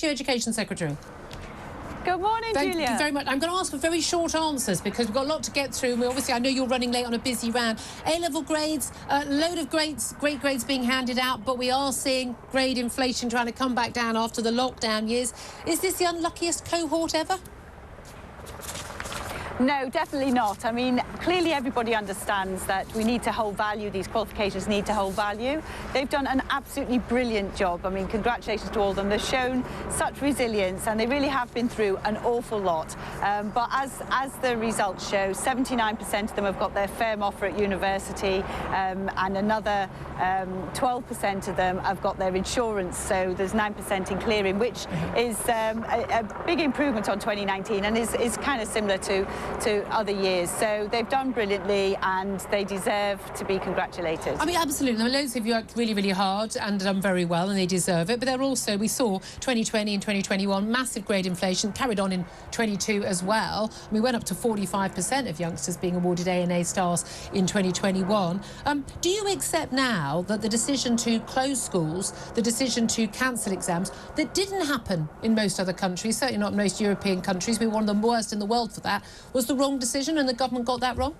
to you, Education Secretary. Good morning, Julia. Thank you very much. I'm going to ask for very short answers because we've got a lot to get through. And obviously, I know you're running late on a busy round. A-level grades, a load of great grades being handed out, but we are seeing grade inflation trying to come back down after the lockdown years. Is this the unluckiest cohort ever? No, definitely not. I mean, clearly everybody understands that we need to hold value. These qualifications need to hold value. They've done an absolutely brilliant job. I mean, congratulations to all of them. They've shown such resilience and they really have been through an awful lot. But as the results show, 79% of them have got their firm offer at university and another 12% of them have got their insurance. So there's 9% in clearing, which is a big improvement on 2019 and is kind of similar to other years. So they've done brilliantly and they deserve to be congratulated. I mean, absolutely. I mean, loads of you worked really, really hard and done very well and they deserve it. But they're also, we saw 2020 and 2021, massive grade inflation, carried on in 22 as well. We went up to 45% of youngsters being awarded A and A stars in 2021. Do you accept now that the decision to close schools, the decision to cancel exams, that didn't happen in most other countries, certainly not in most European countries, we were one of the worst in the world for that, was the wrong decision and the government got that wrong?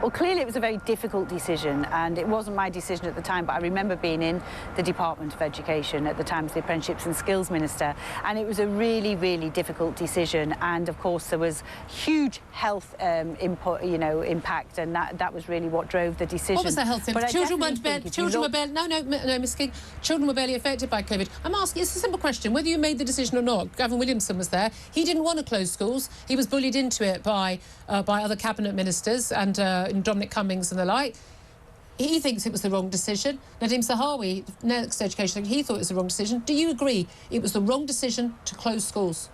Well, clearly it was a very difficult decision and it wasn't my decision at the time, but I remember being in the Department of Education at the time as the Apprenticeships and Skills Minister, and it was a really, really difficult decision. And of course there was huge health impact, and that was really what drove the decision. What was the health impact? Children were barely affected by COVID. I'm asking, it's a simple question, whether you made the decision or not. Gavin Williamson was there. He didn't want to close schools. He was bullied into it by other cabinet ministers and Dominic Cummings and the like. He thinks it was the wrong decision. Nadeem Sahawi, next Education, he thought it was the wrong decision. Do you agree it was the wrong decision to close schools?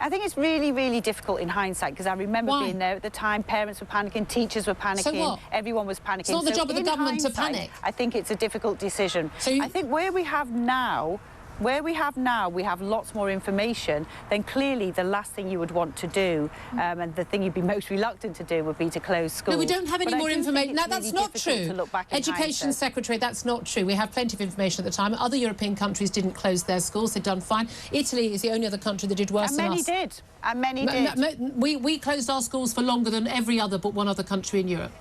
I think it's really, really difficult in hindsight because I remember being there at the time. Parents were panicking, teachers were panicking, so what? Everyone was panicking. It's not the job of the government to panic. I think it's a difficult decision. So I think where we have now, we have lots more information, then clearly the last thing you would want to do and the thing you'd be most reluctant to do would be to close schools. No, we don't have any more information. No, that's really not true. Education Secretary, that's not true. We have plenty of information at the time. Other European countries didn't close their schools. They'd done fine. Italy is the only other country that did worse than us. And many did. We closed our schools for longer than every other but one other country in Europe.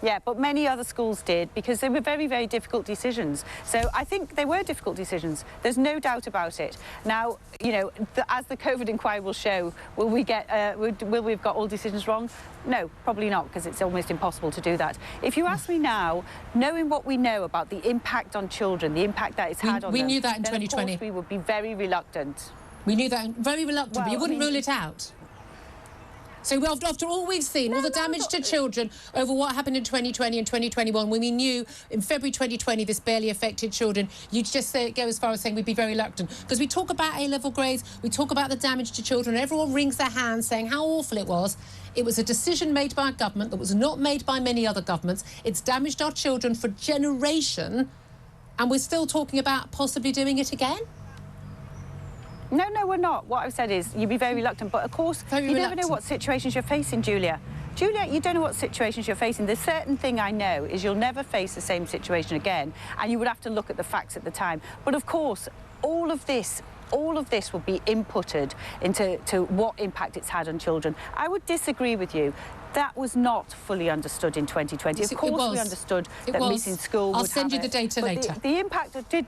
Yeah, but many other schools did because they were very, very difficult decisions. So I think they were difficult decisions. There's no doubt about it. Now, you know, as the COVID inquiry will show, will we've got all decisions wrong? No, probably not, because it's almost impossible to do that. If you ask me now, knowing what we know about the impact on children, the impact that it's had on them... We knew that in 2020. Of course we would be very reluctant. We knew that, very reluctant, well, but you wouldn't rule it out. So after all we've seen, all the damage to children over what happened in 2020 and 2021, when we knew in February 2020 this barely affected children, you'd just go as far as saying we'd be very reluctant. Because we talk about A-level grades, we talk about the damage to children, and everyone wrings their hands saying how awful it was. It was a decision made by a government that was not made by many other governments. It's damaged our children for a generation, and we're still talking about possibly doing it again? No, we're not. What I've said is you'd be very reluctant, but of course you never know what situations you're facing, Julia. Julia, you don't know what situations you're facing. The certain thing I know is you'll never face the same situation again, and you would have to look at the facts at the time. But of course, all of this will be inputted into what impact it's had on children. I would disagree with you. That was not fully understood in 2020. Yes, of course we understood that missing school would have... I'll send you the data later. The impact did...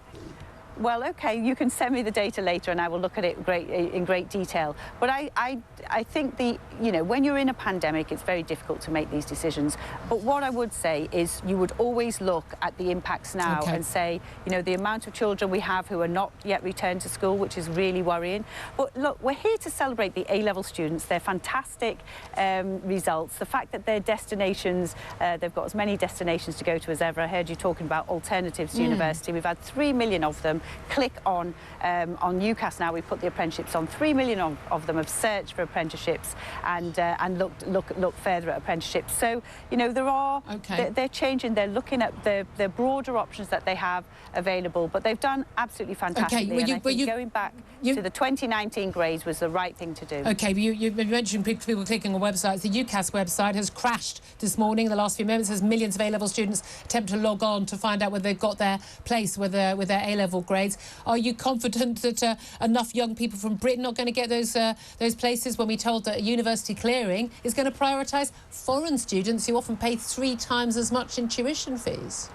Well, OK, you can send me the data later and I will look at it in great detail. But I think when you're in a pandemic, it's very difficult to make these decisions. But what I would say is you would always look at the impacts now and say, the amount of children we have who are not yet returned to school, which is really worrying. But look, we're here to celebrate the A-level students, their fantastic results, the fact that their destinations, they've got as many destinations to go to as ever. I heard you talking about alternatives to university. We've had 3 million of them click on UCAS now. We put the apprenticeships on. 3 million of them have searched for apprenticeships and look further at apprenticeships. So, you know, there are, they're changing, they're looking at the broader options that they have available, but they've done absolutely fantastically. Well, and I think going back to the 2019 grades was the right thing to do. OK, you mentioned people clicking on websites. The UCAS website has crashed this morning in the last few moments as millions of A-level students attempt to log on to find out whether they've got their place with their A-level grades. Are you confident that enough young people from Britain are going to get those places, when we're told that university clearing is going to prioritise foreign students who often pay 3 times as much in tuition fees?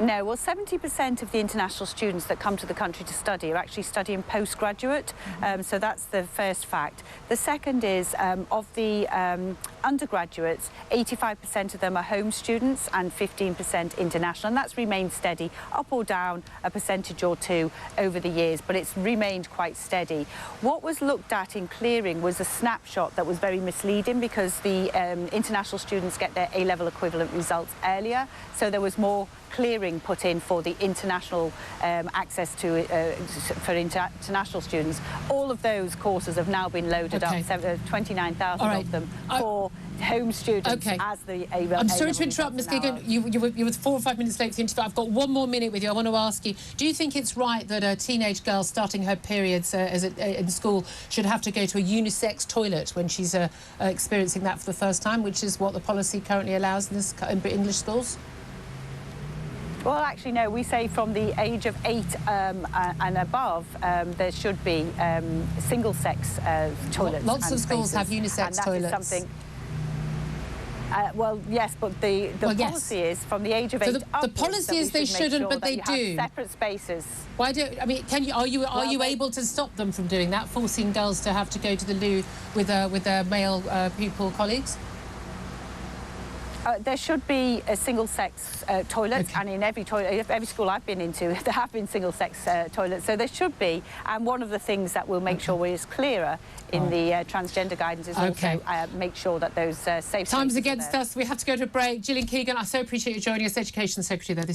No, well, 70% of the international students that come to the country to study are actually studying postgraduate, so that's the first fact. The second is, of the undergraduates, 85% of them are home students and 15% international, and that's remained steady, up or down a percentage or two over the years, but it's remained quite steady. What was looked at in clearing was a snapshot that was very misleading, because the international students get their A-level equivalent results earlier, so there was more clearing put in for the international access to for international students. All of those courses have now been loaded up, 29,000 of them for home students as the A-level. I'm sorry to interrupt, Ms. Keegan. You were 4 or 5 minutes late for the interview. I've got 1 more minute with you. I want to ask you, do you think it's right that a teenage girl starting her periods in school should have to go to a unisex toilet when she's experiencing that for the first time, which is what the policy currently allows in English schools? Well, actually, no. We say from the age of 8 and above, there should be single-sex toilets. Lots of schools have unisex toilets. Something. Well, yes, but the policy is from the age of 8 upwards. The policy is they shouldn't, but they do. Separate spaces. Why do? I mean, are you able to stop them from doing that, forcing girls to have to go to the loo with their male pupil colleagues? There should be a single-sex toilet, and in every school I've been into, there have been single-sex toilets, so there should be. And one of the things that we'll make sure is clearer in the transgender guidance is also make sure that those safe. Time's against us. We have to go to a break. Gillian Keegan, I so appreciate you joining us, Education Secretary there.